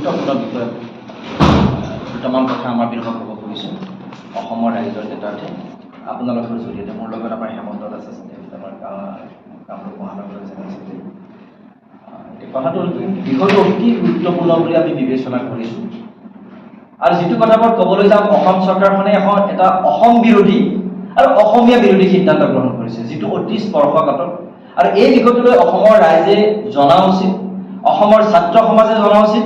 গুৰুত্বপূৰ্ণ বিষয় দুটামান কথা আমাৰ বিৰুদ্ধে ক'ব খুজিছোঁ অসমৰ ৰাইজৰ নেতাৰ্থে আপোনালোকৰ জৰিয়তে। মোৰ লগত আমাৰ হেমন্ত দাস আছে, আমাৰ কামৰূপ মহানগৰ জেনেৰেল। কথাটো বিষয়টো অতি গুৰুত্বপূৰ্ণ বুলি আমি বিবেচনা কৰিছোঁ। আৰু যিটো কথা মই ক'বলৈ যাম, অসম চৰকাৰখনে এটা অসম বিৰোধী আৰু অসমীয়া বিৰোধী সিদ্ধান্ত গ্ৰহণ কৰিছে, যিটো অতি স্পৰ্শকাতৰ। আৰু এই বিষয়টোলৈ অসমৰ ৰাইজে জনা উচিত, অসমৰ ছাত্ৰ সমাজে জনা উচিত,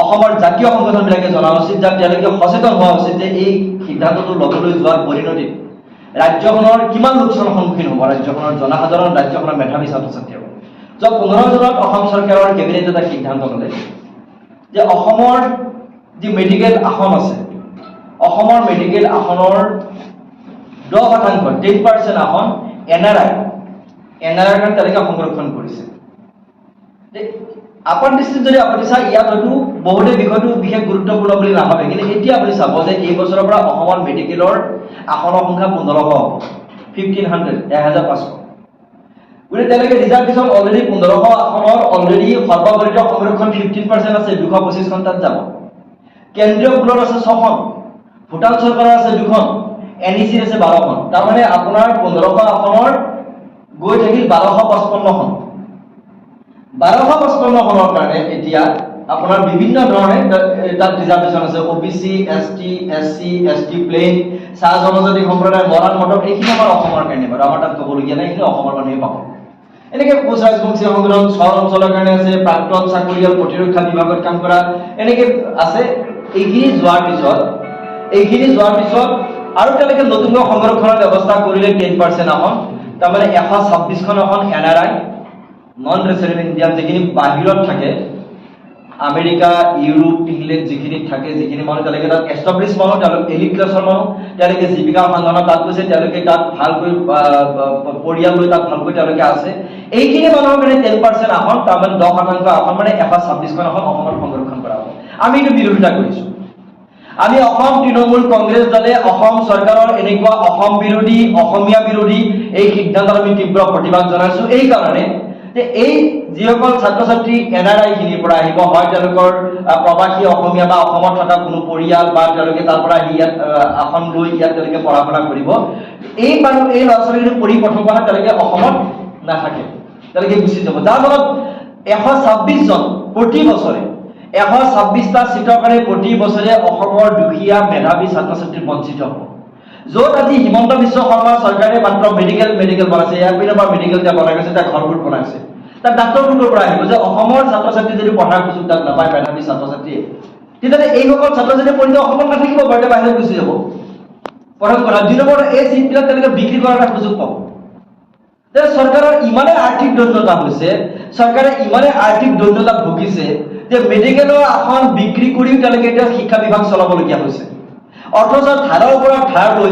অসমৰ জাতীয় সংগঠনবিলাকে জনা উচিত, যাক তেওঁলোকে সচেতন হোৱা উচিত যে এই সিদ্ধান্তটো ল'বলৈ যোৱাৰ পৰিণতিত ৰাজ্যখনৰ কিমান লোকচানৰ সন্মুখীন হ'ব ৰাজ্যখনৰ জনসাধাৰণ, ৰাজ্যখনৰ মেধাৱী ছাত্ৰ ছাত্ৰীসকল। যোৱা 15 জুনত অসম চৰকাৰৰ কেবিনেট এটা সিদ্ধান্ত ল'লে যে অসমৰ যি মেডিকেল আসন আছে, অসমৰ মেডিকেল আসনৰ 10% 10% আসন NRI কাৰণে তেওঁলোকে সংৰক্ষণ কৰিছে। আপাৰ দৃষ্টিত যদি আপুনি চাই, ইয়াত হয়তো বহুতে বিষয়টো বিশেষ গুৰুত্বপূৰ্ণ বুলি নাভাবে, কিন্তু এতিয়া আপুনি চাব যে এই বছৰৰ পৰা অসমৰ মেডিকেলৰ আসনৰ সংখ্যা 1500 হ'ব, 1500 গতিকে তেওঁলোকে ৰিজাৰ্ভেশ্যন অলৰেডি 1500 আসনৰ অলৰেডি সৰ্বভাৰতীয় সংৰক্ষণ 15% আছে, 225খন তাত যাব। কেন্দ্ৰীয় পুলৰ আছে 6খন, ভূটান চৰকাৰৰ আছে 2খন, NEC আছে 12খন। তাৰমানে আপোনাৰ 1500 আসনৰ গৈ থাকিল 1255খন। 1255খনৰ কাৰণে এতিয়া আপোনাৰ বিভিন্ন ধৰণে তাত ৰিজাৰ্ভেশ্যন আছে, OBC, ST, SC, ST plain, চাহ জনজাতি সম্প্ৰদায়, মৰাণ মটক, এইখিনি আমাৰ অসমৰ কাৰণে বাৰু, আমাৰ তাত ক'বলগীয়া নাই, এইখিনি অসমৰ মানুহে পাব। এনেকৈ কোচ ৰাজবংশী সংগঠন চহৰ অঞ্চলৰ কাৰণে আছে, প্ৰাক্তন চাকৰিয়াল, প্ৰতিৰক্ষা বিভাগত কাম কৰা, এনেকৈ আছে। এইখিনি যোৱাৰ পিছত আৰু তেওঁলোকে নতুনকৈ সংৰক্ষণৰ ব্যৱস্থা কৰিলে 10% আসন, তাৰমানে 126খন আসন NRI নন ৰেচিডেণ্ট ইণ্ডিয়ান, যিখিনি বাহিৰত থাকে, আমেৰিকা, ইউৰোপ, ইংলেণ্ড যিখিনিত থাকে, যিখিনি মানুহ তেওঁলোকে তাত এষ্টাব্লিছ মানুহ, তেওঁলোকে এলিট ক্লাছৰ মানুহ, তেওঁলোকে জীৱিকা সন্ধানত তাত গৈছে, তেওঁলোকে তাত ভালকৈ পৰিয়াল লৈ তাত ভালকৈ তেওঁলোকে আছে। এইখিনি মানুহৰ কাৰণে 10% আসন, তাৰমানে 10% আসন, মানে 126খন আসন অসমত সংৰক্ষণ কৰা হ'ব। আমি এইটো বিৰোধিতা কৰিছোঁ। আমি অসম তৃণমূল কংগ্ৰেছ দলে অসম চৰকাৰৰ এনেকুৱা অসম বিৰোধী, অসমীয়া বিৰোধী এই সিদ্ধান্তত আমি তীব্ৰ প্ৰতিবাদ জনাইছোঁ। এই কাৰণে যে এই যিসকল ছাত্ৰ ছাত্ৰী NRI খিনিৰ পৰা আহিব, হয় তেওঁলোকৰ প্ৰৱাসী অসমীয়া বা অসমত থকা কোনো পৰিয়াল, বা তেওঁলোকে তাৰ পৰা আহি ইয়াত আসন লৈ ইয়াত তেওঁলোকে পঢ়া শুনা কৰিব, এই ল'ৰা ছোৱালীখিনি পঢ়ি প্ৰথম কথা তেওঁলোকে অসমত নাথাকে, তেওঁলোকে গুচি যাব। যাৰ ফলত 126 জন প্ৰতি বছৰে 126টা চিটৰ কাৰণে প্ৰতি বছৰে অসমৰ দুখীয়া মেধাৱী ছাত্ৰ ছাত্ৰী বঞ্চিত হ'ব। য'ত আজি হিমন্ত বিশ্ব শৰ্মা চৰকাৰে মাত্ৰ মেডিকেল বনাইছে, ইয়াৰ পিনৰ পৰা মেডিকেল এতিয়া বনাই গৈছে, তাত ঘৰবোৰ বনাইছে, তাত ডাক্তৰবোৰৰ পৰা আহিব যে অসমৰ ছাত্ৰ ছাত্ৰী যদি পঢ়াৰ সুযোগ তাত নাপায় মেধাৱী ছাত্ৰ ছাত্ৰীয়ে, তেতিয়াহ'লে এইসকল ছাত্ৰ ছাত্ৰী পঢ়িলে অসমত নাথাকিব, বাহিৰত গুচি যাব। প্ৰথম কথা। 2 নম্বৰ, এই চিটবিলাক তেওঁলোকে বিক্ৰী কৰাৰ এটা সুযোগ পাব। চৰকাৰৰ ইমানে আৰ্থিক দৰিদ্ৰতা হৈছে, চৰকাৰে ইমানে আৰ্থিক দৰিদ্ৰতা ভুগিছে যে মেডিকেলৰ আসন বিক্ৰী কৰিও তেওঁলোকে এতিয়া শিক্ষা বিভাগ চলাবলগীয়া হৈছে। অথচ ধাৰৰ পৰা ধাৰ লৈ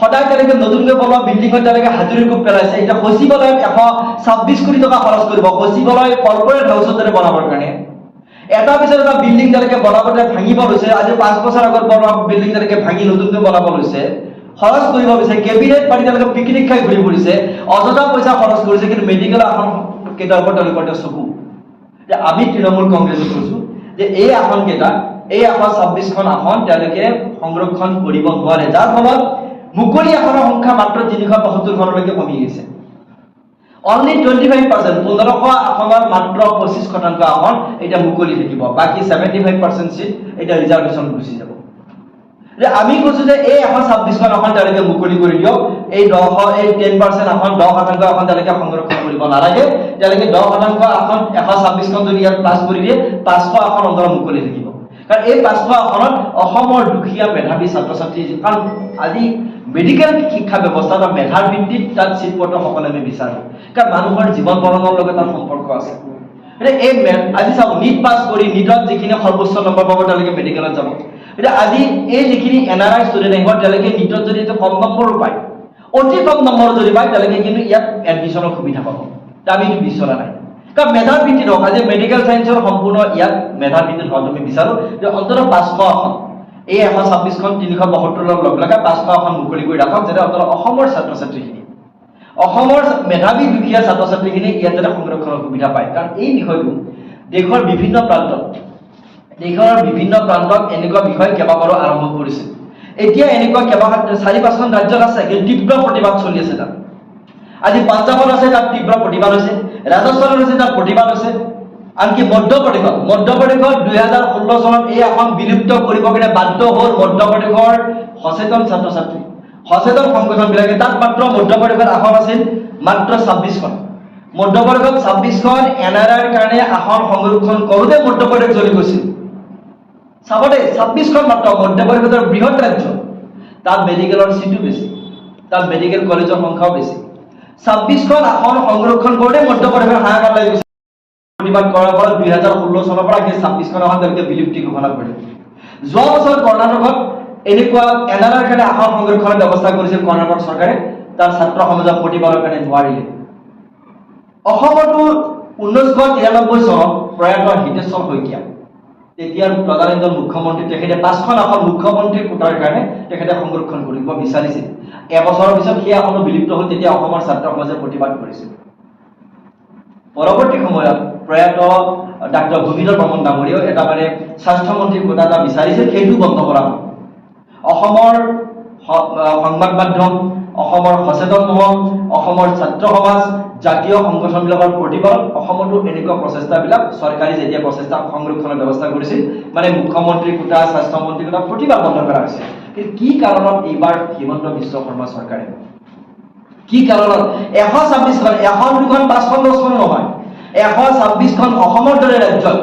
সদায় তেওঁলোকে নতুনকৈ বনোৱা বিল্ডিঙত তেওঁলোকে হাতুৰি কোব পেলাইছে। এতিয়া সচিবালয়ত 126 কোটি টকা খৰচ কৰিব, সচিবালয় কৰ্পৰেট হাউচৰ দৰে বনাবৰ কাৰণে। এটা পিছত এটা বিল্ডিং তেওঁলোকে বনাবলৈ ভাঙিব লৈছে। আজি 5 বছৰ আগত বনোৱা বিল্ডিং তেওঁলোকে ভাঙি নতুনকৈ বনাব লৈছে, খৰচ কৰিব বিচাৰে। কেবিনেট পাতি তেওঁলোকে পিকনিক খাই ঘূৰি ফুৰিছে, অযথা পইচা খৰচ কৰিছে, কিন্তু মেডিকেল আসন কেইটাৰ ওপৰত তেওঁলোকৰ চকু। আমি তৃণমূল কংগ্ৰেছে কৈছো যে এই আসন কেইটা, এই 126খন আসন তেওঁলোকে সংৰক্ষণ কৰিব নোৱাৰে, যাৰ ফলত মুকলি আসনৰ সংখ্যা মাত্ৰ 375খনলৈকে কমি গৈছে। অনলি 25%, 1500 আসনৰ মাত্ৰ 25% আসন এতিয়া মুকলি থাকিব, বাকী 75% চিট এতিয়া ৰিজাৰ্ভেশ্যন গুচি যাব। আমি কৈছো যে এই 126খন আসন তেওঁলোকে মুকলি কৰি দিয়ক। এই 10% আসন, 10% আসন তেওঁলোকে সংৰক্ষণ কৰিব নালাগে। তেওঁলোকে 10% আসন 126খন যদি ইয়াত প্লাছ কৰি দিয়ে, 500 আসন অন্তত মুকলি থাকিব। কাৰণ এই 500 আসনত অসমৰ দুখীয়া মেধাৱী ছাত্ৰ ছাত্ৰী, কাৰণ আজি মেডিকেল শিক্ষা ব্যৱস্থা বা মেধাৰ ভিত্তিত তাত চিট পত্ৰ সকলোৱে আমি বিচাৰো, কাৰণ মানুহৰ জীৱন মৰণৰ লগত তাত সম্পৰ্ক আছে। এই আজি চাওক, নীট পাছ কৰি নীটত যিখিনি সৰ্বোচ্চ নম্বৰ পাব তেওঁলোকে মেডিকেলত যাব। এতিয়া আজি এই যিখিনি NRI ষ্টুডেণ্ট আহিব, তেওঁলোকে নীটত যদি কম নম্বৰো পায়, অতি কম নম্বৰ যদি পায়, তেওঁলোকে কিন্তু ইয়াত এডমিশ্যনৰ সুবিধা পাব। আমি এইটো বিচৰা নাই, কাৰণ মেধাৰ ভিত্তিত হওক। আজি মেডিকেল চায়েন্সৰ সম্পূৰ্ণ ইয়াত মেধাৰ ভিত্তিত হোৱাটো আমি বিচাৰো যে অন্তত 500 আসন, এই 126খন 372ৰ লগ লগাই 500 আসন মুকলি কৰি ৰাখক, যাতে অন্তত অসমৰ ছাত্ৰ ছাত্ৰীখিনি, অসমৰ মেধাৱী দুখীয়া ছাত্ৰ ছাত্ৰীখিনি ইয়াত যাতে সংৰক্ষণৰ সুবিধা পায়। কাৰণ এই বিষয়টো দেশৰ বিভিন্ন প্ৰান্তত দেশৰ বিভিন্ন প্ৰান্তত এনেকুৱা বিষয় কেইবাবাৰো আৰম্ভ কৰিছে। এতিয়া এনেকুৱা 4-5খন ৰাজ্যত আছে, কিন্তু তীব্ৰ প্ৰতিবাদ চলি আছে তাত। আজি পাঞ্জাৱত আছে, তাত তীব্ৰ প্ৰতিবাদ হৈছে, ৰাজস্থানত আছে, তাত প্ৰতিবাদ হৈছে, আনকি মধ্যপ্ৰদেশত 2016 চনত এই আসন বিলুপ্ত কৰিব কাৰণে বাধ্য হ'ল মধ্যপ্ৰদেশৰ সচেতন ছাত্ৰ ছাত্ৰী, সচেতন সংগঠনবিলাকে। তাত মাত্ৰ মধ্যপ্ৰদেশত আসন আছিল মাত্ৰ 26খন। মধ্যপ্ৰদেশত 26খন NRIৰ কাৰণে আসন সংৰক্ষণ কৰোঁতে মধ্যপ্ৰদেশ জ্বলি গৈছিল। চাব দেই, 26খন মাত্ৰ, মধ্যপ্ৰদেশৰ বৃহৎ ৰাজ্য, তাত মেডিকেলৰ চিটো বেছি, তাত মেডিকেল কলেজৰ সংখ্যাও বেছি। 26খন আসন সংৰক্ষণ কৰোঁতে মধ্যপ্ৰদেশৰ হাহাকাৰ লাগি গৈছে। প্ৰতিবাদ কৰাৰ ফলত 2016 চনৰ পৰা সেই 26খন আসন তেওঁলোকে বিলুপ্তি ঘোষণা কৰিলে। যোৱা বছৰ কৰ্ণাটকত এনেকুৱা NRIৰ কাৰণে আসন সংৰক্ষণৰ ব্যৱস্থা কৰিছিল কৰ্ণাটক চৰকাৰে, তাৰ ছাত্ৰ সমাজৰ প্ৰতিবাদৰ কাৰণে নোৱাৰিলে। অসমতো 1993 চনত প্ৰয়াত হিতেশ্বৰ শইকীয়া, তেতিয়াৰ তদানীন্তন মুখ্যমন্ত্ৰী, তেখেতে 5খন আসন মুখ্যমন্ত্ৰীৰ কোটাৰ কাৰণে তেখেতে সংৰক্ষণ কৰিব বিচাৰিছিল। এবছৰৰ পিছত সেই আসনো বিলুপ্ত হ'ল। তেতিয়া অসমৰ ছাত্ৰ সমাজে প্ৰতিবাদ কৰিছিল। পৰৱৰ্তী সময়ত প্ৰয়াত ডাক্তৰ ভূমিধৰ বৰ্মন ডাঙৰীয়াও এটা স্বাস্থ্যমন্ত্ৰীৰ কোটা এটা বিচাৰিছিল, সেইটো বন্ধ কৰা হ'ল। অসমৰ সংবাদ মাধ্যম, অসমৰ সচেতন মহল, অসমৰ ছাত্ৰ সমাজ, জাতীয় সংগঠনবিলাকৰ প্ৰতিবাদ, অসমতো এনেকুৱা প্ৰচেষ্টাবিলাক চৰকাৰী যেতিয়া প্ৰচেষ্টা সংৰক্ষণৰ ব্যৱস্থা কৰিছিল, মুখ্যমন্ত্ৰীৰ কোটা, স্বাস্থ্যমন্ত্ৰীৰ কোটা প্ৰতিবাদ বন্ধ কৰা হৈছে। কিন্তু কি কাৰণত এইবাৰ হিমন্ত বিশ্ব শৰ্মা চৰকাৰে, কি কাৰণত 126খন, 1 2খন 5খন 10খন নহয়, 126খন অসমৰ দৰে ৰাজ্যত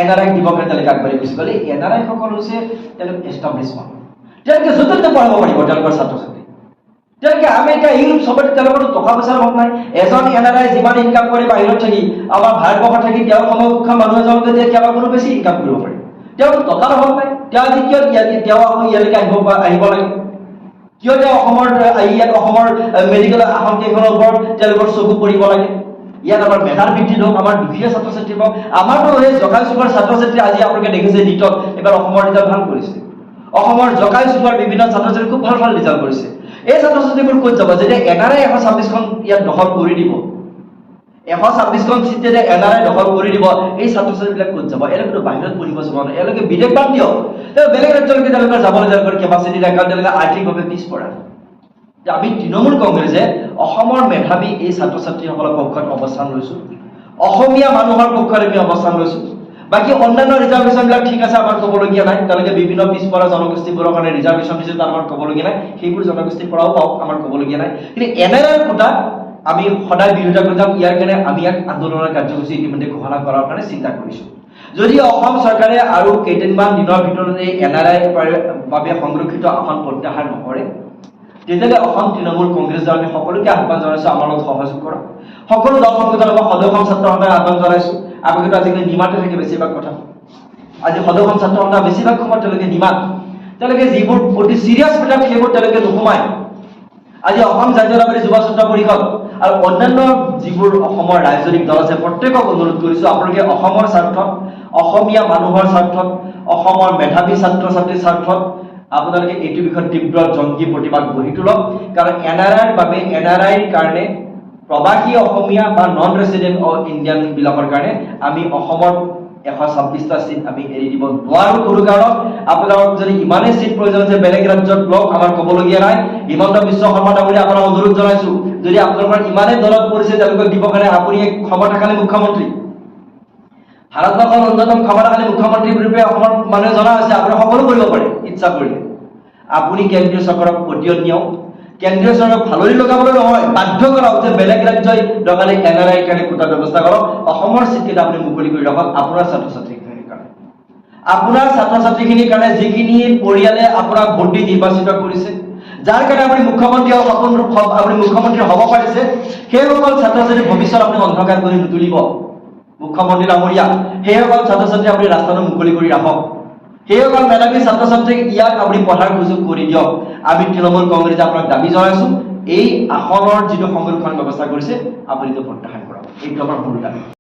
NRI দিৱস তালিকা আগবাঢ়ি গৈছে? গ'লে NRI সকল হৈছে তেওঁলোক এষ্টাব্লিছমেণ্ট, তেওঁলোকে য'তে ত'তে পঢ়াব পাৰিব তেওঁলোকৰ ছাত্ৰ ছাত্ৰী। তেওঁলোকে আমেৰিকা, ইউৰোপ চবতে তেওঁলোকৰ টকা পইচাৰ অভাৱ নাই। এজন NRI যিমান ইনকাম কৰে বাহিৰত থাকি, আমাৰ ভাৰতবৰ্ষত থাকি তেওঁৰ সমকক্ষ মানুহ এজনকে যে কেইবাগুণো বেছি ইনকাম কৰিব পাৰে। তেওঁৰ টকাৰ অভাৱ নাই। তেওঁ আজি কিয় তেওঁ আকৌ ইয়ালৈকে আহিব লাগে? কিয় তেওঁ ইয়াত অসমৰ মেডিকেলৰ আসন কেইখনৰ ওপৰত তেওঁলোকৰ চকু পৰিব লাগে? ইয়াত আমাৰ মেধাৰ বৃদ্ধি হওক, আমাৰ দুখীয়া ছাত্ৰ ছাত্ৰী হওক, আমাৰতো এই জকাই চুকৰ ছাত্ৰ ছাত্ৰী আজি আপোনালোকে দেখিছে নীটত এইবাৰ অসমৰ ৰিজাল্ট ভাল কৰিছে। অসমৰ জকাই চুকৰ বিভিন্ন ছাত্ৰ ছাত্ৰী খুব ভাল ৰিজাল্ট কৰিছে। এই ছাত্ৰ ছাত্ৰীবোৰ ক'ত যাব? যেতিয়া NRI 126খন ইয়াত দখল কৰি দিব, 126খন চিট যেতিয়া NRI দখল কৰি দিব, এই ছাত্ৰ ছাত্ৰীবিলাক ক'ত যাব? এওঁলোকেতো বাহিৰত পঢ়িব যাব নহয়, এওঁলোকে বিদেশ বাদ দিয়ক, বেলেগ ৰাজ্যলৈকে তেওঁলোকে যাবলৈ তেওঁলোকৰ কেপাচিটি নাই, কাৰণ তেওঁলোকে আৰ্থিকভাৱে পিছপৰা। আমি তৃণমূল কংগ্ৰেছে অসমৰ মেধাৱী এই ছাত্ৰ ছাত্ৰীসকলৰ পক্ষত অৱস্থান লৈছোঁ, অসমীয়া মানুহৰ পক্ষত আমি অৱস্থান লৈছোঁ। বাকী অন্যান্য ৰিজাৰ্ভেশ্যনবিলাক ঠিক আছে, আমাৰ ক'বলগীয়া নাই। তেওঁলোকে বিভিন্ন পিছপৰা জনগোষ্ঠীবোৰৰ কাৰণে ৰিজাৰ্ভেশ্যন দিছে, তাৰ আমাৰ ক'বলগীয়া নাই। সেইবোৰ জনগোষ্ঠীৰ পৰাও পাওক, আমাৰ ক'বলগীয়া নাই। কিন্তু NRIৰ কোটা আমি সদায় বিৰোধিতা কৰি যাম। ইয়াৰ কাৰণে আমি ইয়াক আন্দোলনৰ কাৰ্যসূচী ইতিমধ্যে ঘোষণা কৰাৰ কাৰণে চিন্তা কৰিছোঁ। যদি অসম চৰকাৰে আৰু কেইদিনমান দিনৰ ভিতৰত এই NRIৰ বাবে সংৰক্ষিত আসন প্ৰত্যাহাৰ নকৰে, তেতিয়াহ'লে অসম তৃণমূল কংগ্ৰেছ দল আমি সকলোকে আহ্বান জনাইছোঁ, আমাৰ লগত সহযোগ কৰক। সকলো দল সংগঠন বা সদৌ ছাত্ৰ সন্থাক আহ্বান জনাইছোঁ। আপোনালোকে আজিকালি নিমাতে থাকে বেছিভাগ কথা, আজি সদৌ ছাত্ৰ সন্থা বেছিভাগ সময়ত তেওঁলোকে নিমাত, তেওঁলোকে যিবোৰ অতি চিৰিয়াছ মেটাৰ সেইবোৰ তেওঁলোকে নোসোমায়। আজি অসম জাতীয়তাবাদী যুৱ ছাত্ৰ পৰিষদ আৰু অন্যান্য যিবোৰ অসমৰ ৰাজনৈতিক দল আছে, প্ৰত্যেকক অনুৰোধ কৰিছোঁ, আপোনালোকে অসমৰ স্বাৰ্থত, অসমীয়া মানুহৰ স্বাৰ্থত, অসমৰ মেধাৱী ছাত্ৰ ছাত্ৰীৰ স্বাৰ্থত আপোনালোকে এইটো বিষয়ত তীব্ৰ জংগী প্ৰতিবাদ গঢ়ি তোলক। কাৰণ NRIৰ বাবে, NRIৰ কাৰণে প্ৰৱাসী অসমীয়া বা নন ৰেচিডেণ্ট ইণ্ডিয়ান বিলাকৰ কাৰণে আমি অসমৰ 126টা চিট আমি এৰি দিব নোৱাৰোঁ। কোনো কাৰণত আপোনালোকক যদি ইমানেই চিট প্ৰয়োজন আছে বেলেগ ৰাজ্যত লওক, আমাৰ ক'বলগীয়া নাই। হিমন্ত বিশ্ব শৰ্মা ডাঙৰীয়া আপোনাক অনুৰোধ জনাইছোঁ, যদি আপোনালোকৰ ইমানেই দলত পৰিছে তেওঁলোকক দিব কাৰণে আপুনি এক ক্ষমতাশালী মুখ্যমন্ত্ৰী, ভাৰতবৰ্ষৰ অন্যতম ক্ষমতাশালী মুখ্যমন্ত্ৰী ৰূপে অসমৰ মানুহে জনা হৈছে, আপুনি সকলো কৰিব পাৰে ইচ্ছা কৰিলে। আপুনি কেন্দ্ৰীয় চৰকাৰক পতিয়ন নিয়ক, কেন্দ্ৰীয় চৰকাৰক ফালৰি লগাবলৈ নহয়, বাধ্য কৰক যে বেলেগ ৰাজ্যই লগালে NRIৰ কাৰণে কোটা ব্যৱস্থা কৰক। অসমৰ চিটকেইটা আপুনি মুকলি কৰি ৰাখক আপোনাৰ ছাত্ৰ ছাত্ৰীখিনিৰ কাৰণে, আপোনাৰ ছাত্ৰ ছাত্ৰীখিনিৰ কাৰণে, যিখিনি পৰিয়ালে আপোনাক ভোট দি নিৰ্বাচিত কৰিছে, যাৰ কাৰণে আপুনি মুখ্যমন্ত্ৰী আপুনি মুখ্যমন্ত্ৰী হ'ব পাৰিছে, সেইসকল ছাত্ৰ ছাত্ৰীৰ ভৱিষ্যত আপুনি অন্ধকাৰ কৰি নুতুলিব। মুখ্যমন্ত্ৰী ডাঙৰীয়া, সেইসকল ছাত্ৰ ছাত্ৰী আপুনি ৰাস্তাটো মুকলি কৰি ৰাখক, সেইসকল মেধাৱী ছাত্ৰ ছাত্ৰীক ইয়াক আপুনি পঢ়াৰ সুযোগ কৰি দিয়ক। আমি তৃণমূল কংগ্ৰেছে আপোনাক দাবী জনাইছোঁ, এই আসনৰ যিটো সংৰক্ষণ ব্যৱস্থা কৰিছে আপুনি এইটো প্ৰত্যাহাৰ কৰক, এইটো আমাৰ মূল দাবী।